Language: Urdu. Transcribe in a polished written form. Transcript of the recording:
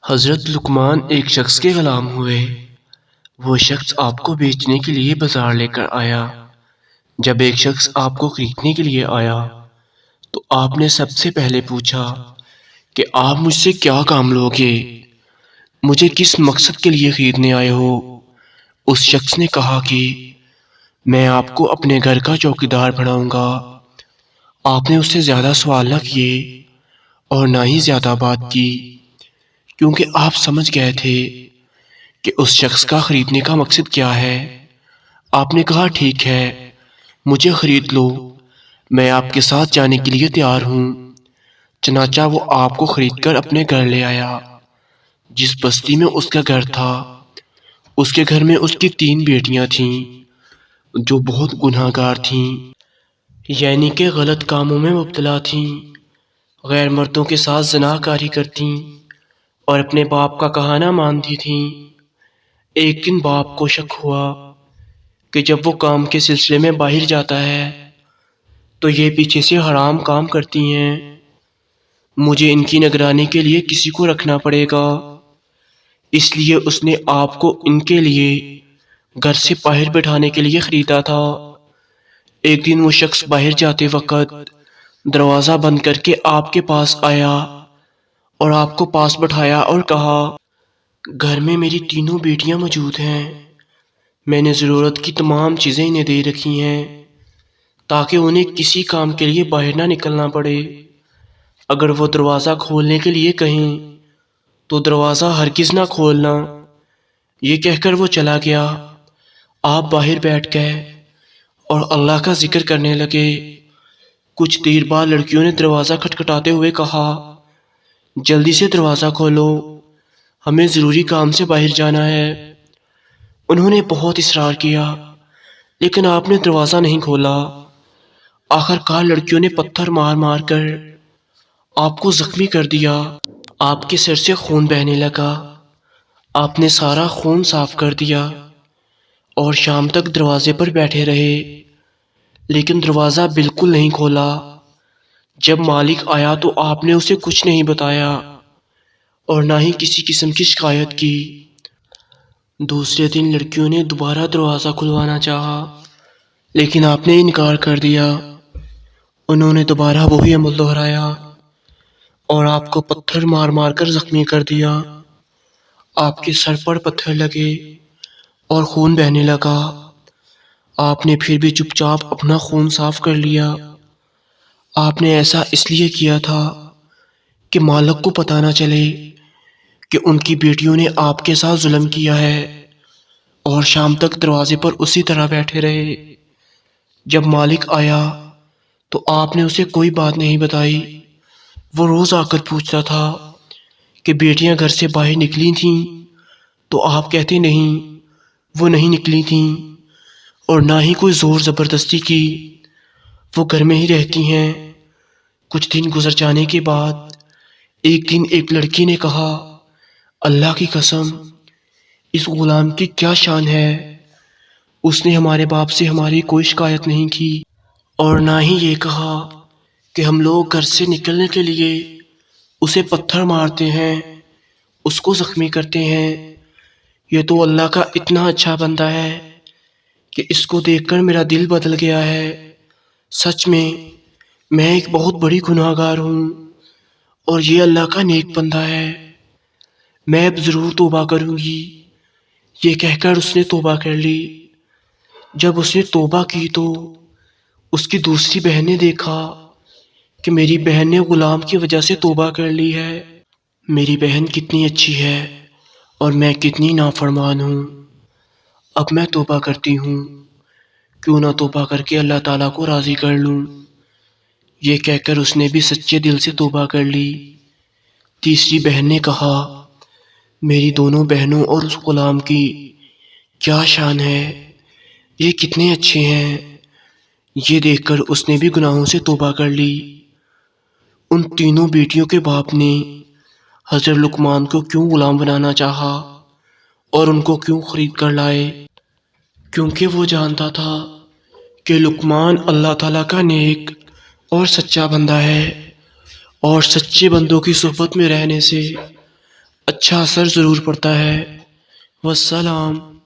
حضرت لقمان ایک شخص کے غلام ہوئے۔ وہ شخص آپ کو بیچنے کے لیے بازار لے کر آیا۔ جب ایک شخص آپ کو خریدنے کے لیے آیا تو آپ نے سب سے پہلے پوچھا کہ آپ مجھ سے کیا کام لوگے، مجھے کس مقصد کے لیے خریدنے آئے ہو؟ اس شخص نے کہا کہ میں آپ کو اپنے گھر کا چوکیدار بناؤں گا۔ آپ نے اس سے زیادہ سوال نہ کیے اور نہ ہی زیادہ بات کی، کیونکہ آپ سمجھ گئے تھے کہ اس شخص کا خریدنے کا مقصد کیا ہے۔ آپ نے کہا ٹھیک ہے، مجھے خرید لو، میں آپ کے ساتھ جانے کے لیے تیار ہوں۔ چنانچہ وہ آپ کو خرید کر اپنے گھر لے آیا۔ جس بستی میں اس کا گھر تھا، اس کے گھر میں اس کی 3 بیٹیاں تھیں جو بہت گناہ گار تھیں، یعنی کہ غلط کاموں میں مبتلا تھیں، غیر مردوں کے ساتھ زنا کاری کرتیں اور اپنے باپ کا کہا نہ مانتی تھیں۔ ایک دن باپ کو شک ہوا کہ جب وہ کام کے سلسلے میں باہر جاتا ہے تو یہ پیچھے سے حرام کام کرتی ہیں، مجھے ان کی نگرانی کے لیے کسی کو رکھنا پڑے گا۔ اس لیے اس نے آپ کو ان کے لیے گھر سے باہر بٹھانے کے لیے خریدا تھا۔ ایک دن وہ شخص باہر جاتے وقت دروازہ بند کر کے آپ کے پاس آیا اور آپ کو پاس بٹھایا اور کہا، گھر میں میری 3 بیٹیاں موجود ہیں، میں نے ضرورت کی تمام چیزیں انہیں دے رکھی ہیں تاکہ انہیں کسی کام کے لیے باہر نہ نکلنا پڑے۔ اگر وہ دروازہ کھولنے کے لیے کہیں تو دروازہ ہرگز نہ کھولنا۔ یہ کہہ کر وہ چلا گیا۔ آپ باہر بیٹھ گئے اور اللہ کا ذکر کرنے لگے۔ کچھ دیر بعد لڑکیوں نے دروازہ کھٹکھٹاتے ہوئے کہا، جلدی سے دروازہ کھولو، ہمیں ضروری کام سے باہر جانا ہے۔ انہوں نے بہت اصرار کیا لیکن آپ نے دروازہ نہیں کھولا۔ آخر کار لڑکیوں نے پتھر مار مار کر آپ کو زخمی کر دیا۔ آپ کے سر سے خون بہنے لگا۔ آپ نے سارا خون صاف کر دیا اور شام تک دروازے پر بیٹھے رہے، لیکن دروازہ بالکل نہیں کھولا۔ جب مالک آیا تو آپ نے اسے کچھ نہیں بتایا اور نہ ہی کسی قسم کی شکایت کی۔ دوسرے دن لڑکیوں نے دوبارہ دروازہ کھلوانا چاہا لیکن آپ نے انکار کر دیا۔ انہوں نے دوبارہ وہی عمل دہرایا اور آپ کو پتھر مار مار کر زخمی کر دیا۔ آپ کے سر پر پتھر لگے اور خون بہنے لگا۔ آپ نے پھر بھی چپ چاپ اپنا خون صاف کر لیا۔ آپ نے ایسا اس لیے کیا تھا کہ مالک کو پتہ نہ چلے کہ ان کی بیٹیوں نے آپ کے ساتھ ظلم کیا ہے، اور شام تک دروازے پر اسی طرح بیٹھے رہے۔ جب مالک آیا تو آپ نے اسے کوئی بات نہیں بتائی۔ وہ روز آ کر پوچھتا تھا کہ بیٹیاں گھر سے باہر نکلی تھیں تو آپ کہتے نہیں، وہ نہیں نکلی تھیں، اور نہ ہی کوئی زور زبردستی کی، وہ گھر میں ہی رہتی ہیں۔ کچھ دن گزر جانے کے بعد ایک دن ایک لڑکی نے کہا، اللہ کی قسم، اس غلام کی کیا شان ہے، اس نے ہمارے باپ سے ہماری کوئی شکایت نہیں کی اور نہ ہی یہ کہا کہ ہم لوگ گھر سے نکلنے کے لیے اسے پتھر مارتے ہیں، اس کو زخمی کرتے ہیں۔ یہ تو اللہ کا اتنا اچھا بندہ ہے کہ اس کو دیکھ کر میرا دل بدل گیا ہے۔ سچ میں ایک بہت بڑی گناہ گار ہوں اور یہ اللہ کا نیک بندہ ہے، میں اب ضرور توبہ کروں گی۔ یہ کہہ کر اس نے توبہ کر لی۔ جب اس نے توبہ کی تو اس کی دوسری بہن نے دیکھا کہ میری بہن نے غلام کی وجہ سے توبہ کر لی ہے، میری بہن کتنی اچھی ہے اور میں کتنی نافرمان ہوں، اب میں توبہ کرتی ہوں، کیوں نہ توبہ کر کے اللہ تعالیٰ کو راضی کر لوں۔ یہ کہہ کر اس نے بھی سچے دل سے توبہ کر لی۔ تیسری بہن نے کہا، میری دونوں بہنوں اور اس غلام کی کیا شان ہے، یہ کتنے اچھے ہیں۔ یہ دیکھ کر اس نے بھی گناہوں سے توبہ کر لی۔ ان تینوں بیٹیوں کے باپ نے حضرت لقمان کو کیوں غلام بنانا چاہا اور ان کو کیوں خرید کر لائے؟ کیونکہ وہ جانتا تھا کہ لقمان اللہ تعالیٰ کا نیک اور سچا بندہ ہے، اور سچے بندوں کی صحبت میں رہنے سے اچھا اثر ضرور پڑتا ہے۔ والسلام۔